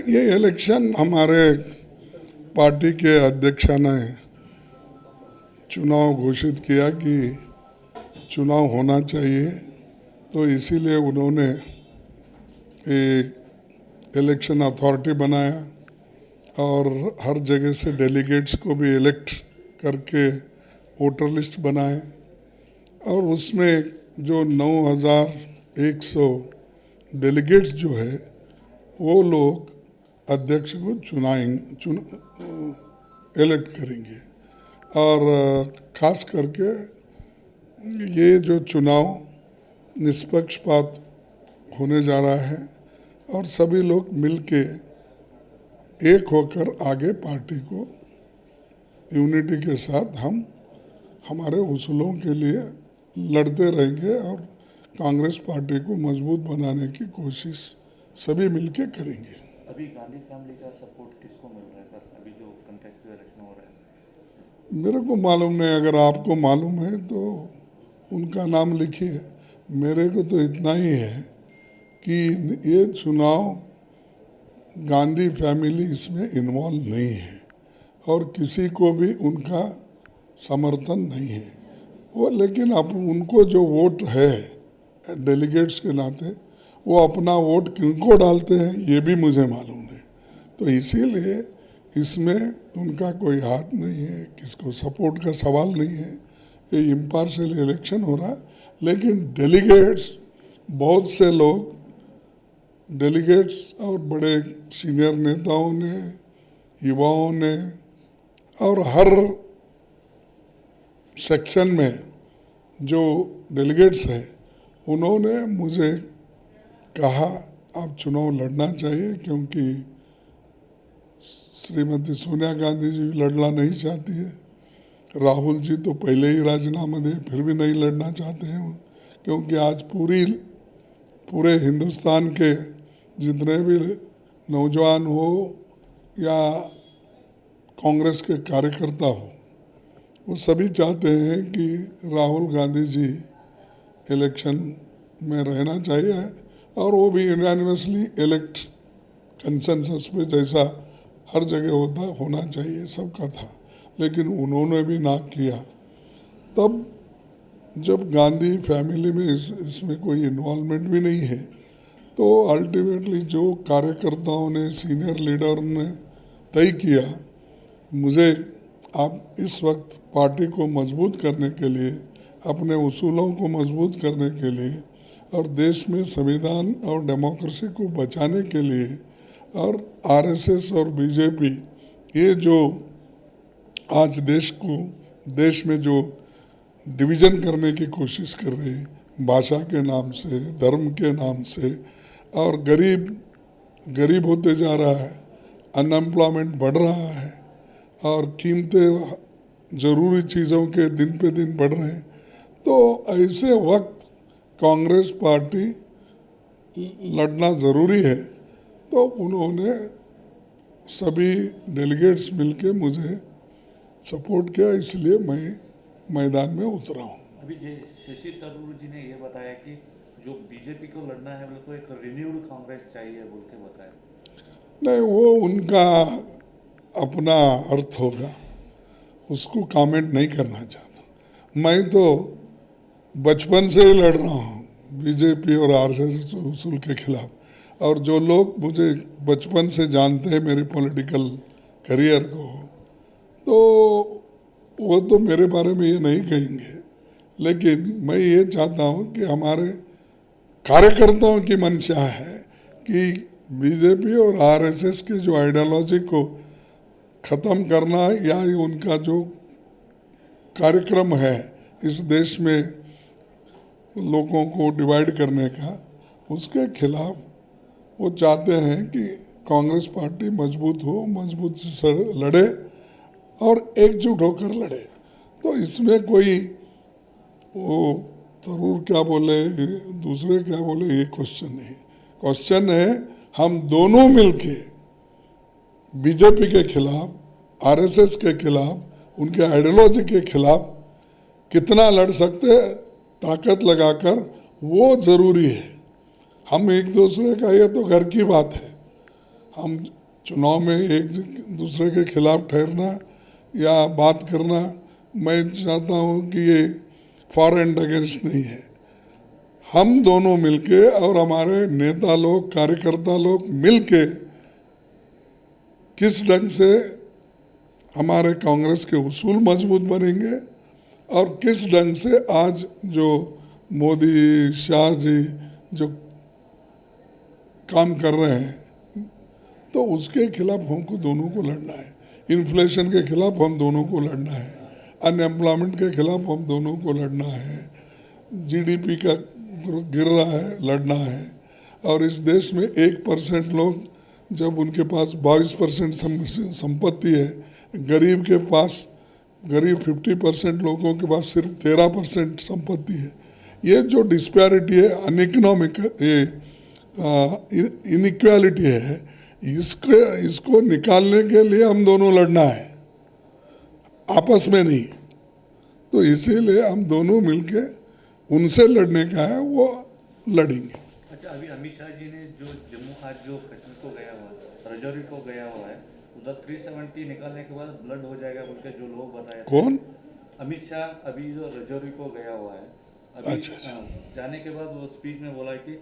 ये इलेक्शन हमारे पार्टी के अध्यक्ष ने चुनाव घोषित किया कि चुनाव होना चाहिए, तो इसीलिए उन्होंने एक इलेक्शन अथॉरिटी बनाया और हर जगह से डेलीगेट्स को भी इलेक्ट करके वोटर लिस्ट बनाए और उसमें जो 9,100 डेलीगेट्स जो है वो लोग अध्यक्ष को इलेक्ट करेंगे। और ख़ास करके ये जो चुनाव निष्पक्षपात होने जा रहा है और सभी लोग मिलके एक होकर आगे पार्टी को यूनिटी के साथ हम हमारे उसूलों के लिए लड़ते रहेंगे और कांग्रेस पार्टी को मजबूत बनाने की कोशिश सभी मिलके करेंगे। अभी गांधी फैमिली का सपोर्ट किसको मिल रहा है सर, अभी जो कंटेस्टेड इलेक्शन हो रहा है? मेरे को मालूम नहीं, अगर आपको मालूम है तो उनका नाम लिखिए। मेरे को तो इतना ही है कि ये चुनाव गांधी फैमिली इसमें इन्वॉल्व नहीं है और किसी को भी उनका समर्थन नहीं है वो, लेकिन अब उनको जो वोट है डेलीगेट्स के नाते वो अपना वोट किनको डालते हैं ये भी मुझे मालूम नहीं, तो इसीलिए इसमें उनका कोई हाथ नहीं है, किसको सपोर्ट का सवाल नहीं है। ये इम्पार्शियल इलेक्शन हो रहा है, लेकिन डेलीगेट्स बहुत से लोग डेलीगेट्स और बड़े सीनियर नेताओं ने, युवाओं ने और हर सेक्शन में जो डेलीगेट्स है उन्होंने मुझे कहा आप चुनाव लड़ना चाहिए, क्योंकि श्रीमती सोनिया गांधी जी लड़ना नहीं चाहती है, राहुल जी तो पहले ही राजीनामा दे फिर भी नहीं लड़ना चाहते हैं, क्योंकि आज पूरे हिंदुस्तान के जितने भी नौजवान हो या कांग्रेस के कार्यकर्ता हो वो सभी चाहते हैं कि राहुल गांधी जी इलेक्शन में रहना चाहिए और वो भी यूनानिमसली इलेक्ट कंसेंसस पे जैसा हर जगह होना चाहिए सबका था, लेकिन उन्होंने भी ना किया। तब जब गांधी फैमिली में इसमें कोई इन्वॉल्वमेंट भी नहीं है तो अल्टीमेटली जो कार्यकर्ताओं ने, सीनियर लीडर ने तय किया, मुझे आप इस वक्त पार्टी को मजबूत करने के लिए, अपने उसूलों को मजबूत करने के लिए और देश में संविधान और डेमोक्रेसी को बचाने के लिए और आरएसएस और बीजेपी ये जो आज देश में जो डिवीज़न करने की कोशिश कर रहे हैं, भाषा के नाम से, धर्म के नाम से, और गरीब होते जा रहा है, अनएम्प्लॉयमेंट बढ़ रहा है और कीमतें ज़रूरी चीज़ों के दिन पे दिन बढ़ रहे हैं, तो ऐसे वक्त कांग्रेस पार्टी लड़ना ज़रूरी है। तो उन्होंने सभी डेलीगेट्स मिलके मुझे सपोर्ट किया, इसलिए मैं मैदान में उतरा हूँ। अभी शशि थरूर जी ने ये बताया कि जो बीजेपी को लड़ना है वो एक रिन्यूड कांग्रेस चाहिए बोल के बताया। नहीं, वो उनका अपना अर्थ होगा, उसको कमेंट नहीं करना चाहता। मैं तो बचपन से ही लड़ रहा हूँ बीजेपी और आरएसएस उसूल के खिलाफ, और जो लोग मुझे बचपन से जानते हैं मेरे पॉलिटिकल करियर को, तो वो तो मेरे बारे में ये नहीं कहेंगे, लेकिन मैं ये चाहता हूँ कि हमारे कार्यकर्ताओं की मंशा है कि बीजेपी और आरएसएस की जो आइडियोलॉजी को ख़त्म करना या उनका जो कार्यक्रम है इस देश में लोगों को डिवाइड करने का, उसके खिलाफ वो चाहते हैं कि कांग्रेस पार्टी मजबूत हो, मजबूत से लड़े और एकजुट होकर लड़े। तो इसमें कोई वो थरूर क्या बोले, दूसरे क्या बोले, ये क्वेश्चन नहीं। क्वेश्चन है हम दोनों मिलके बीजेपी के खिलाफ, आरएसएस के खिलाफ, उनके आइडियोलॉजी के खिलाफ कितना लड़ सकते हैं ताकत लगाकर, वो ज़रूरी है। हम एक दूसरे का, ये तो घर की बात है, हम चुनाव में एक दूसरे के खिलाफ ठहरना या बात करना, मैं चाहता हूँ कि ये फॉर एंड अगेंस्ट नहीं है। हम दोनों मिलके और हमारे नेता लोग, कार्यकर्ता लोग मिलके किस ढंग से हमारे कांग्रेस के उसूल मजबूत बनेंगे और किस ढंग से आज जो मोदी शाह जी जो काम कर रहे हैं, तो उसके खिलाफ हमको दोनों को लड़ना है। इन्फ्लेशन के खिलाफ हम दोनों को लड़ना है, अनएम्प्लॉयमेंट के खिलाफ हम दोनों को लड़ना है, जीडीपी का गिर रहा है, लड़ना है। और इस देश में 1% लोग, जब उनके पास 22% संपत्ति है, गरीब के पास, गरीब 50% लोगों के पास सिर्फ 13% संपत्ति है। ये जो डिस्पैरिटी है, अनइकोनॉमिक इनइक्वालिटी है, इसको निकालने के लिए हम दोनों लड़ना है, आपस में नहीं। तो इसीलिए हम दोनों मिलके उनसे लड़ने का है, वो लड़ेंगे। अच्छा, अभी अमित शाह जी ने जो जम्मू आज जो कश्मीर को गया हुआ है, रजौरी को गया हुआ है, उधर 370 निकालने के बाद ब्लड हो जाएगा बोल के जो लोग बताए। कौन? अमित शाह अभी जो रजौरी को गया हुआ है, अभी अच्छा। जाने के बाद वो स्पीच में बोला कि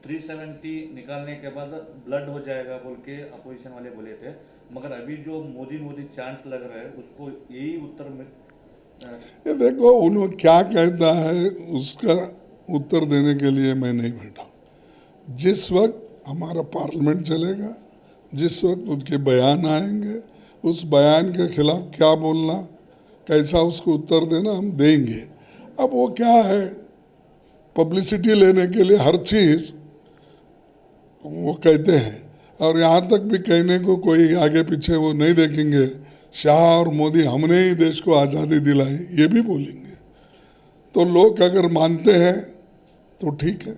370 निकालने के बाद ब्लड हो जाएगा बोल के अपोजिशन वाले बोले थे। मगर अभी जो मोदी चांस लग रहा है, उसको यही उत्तर में ये देखो, उन्होंने क्या कहता है उसका उत्तर देने के लिए मैं नहीं बैठा। जिस वक्त हमारा पार्लियामेंट चलेगा, जिस वक्त उनके बयान आएंगे, उस बयान के खिलाफ क्या बोलना, कैसा उसको उत्तर देना, हम देंगे। अब वो क्या है, पब्लिसिटी लेने के लिए हर चीज़ वो कहते हैं, और यहाँ तक भी कहने को कोई आगे पीछे वो नहीं देखेंगे। शाह और मोदी, हमने ही देश को आज़ादी दिलाई, ये भी बोलेंगे। तो लोग अगर मानते हैं तो ठीक है।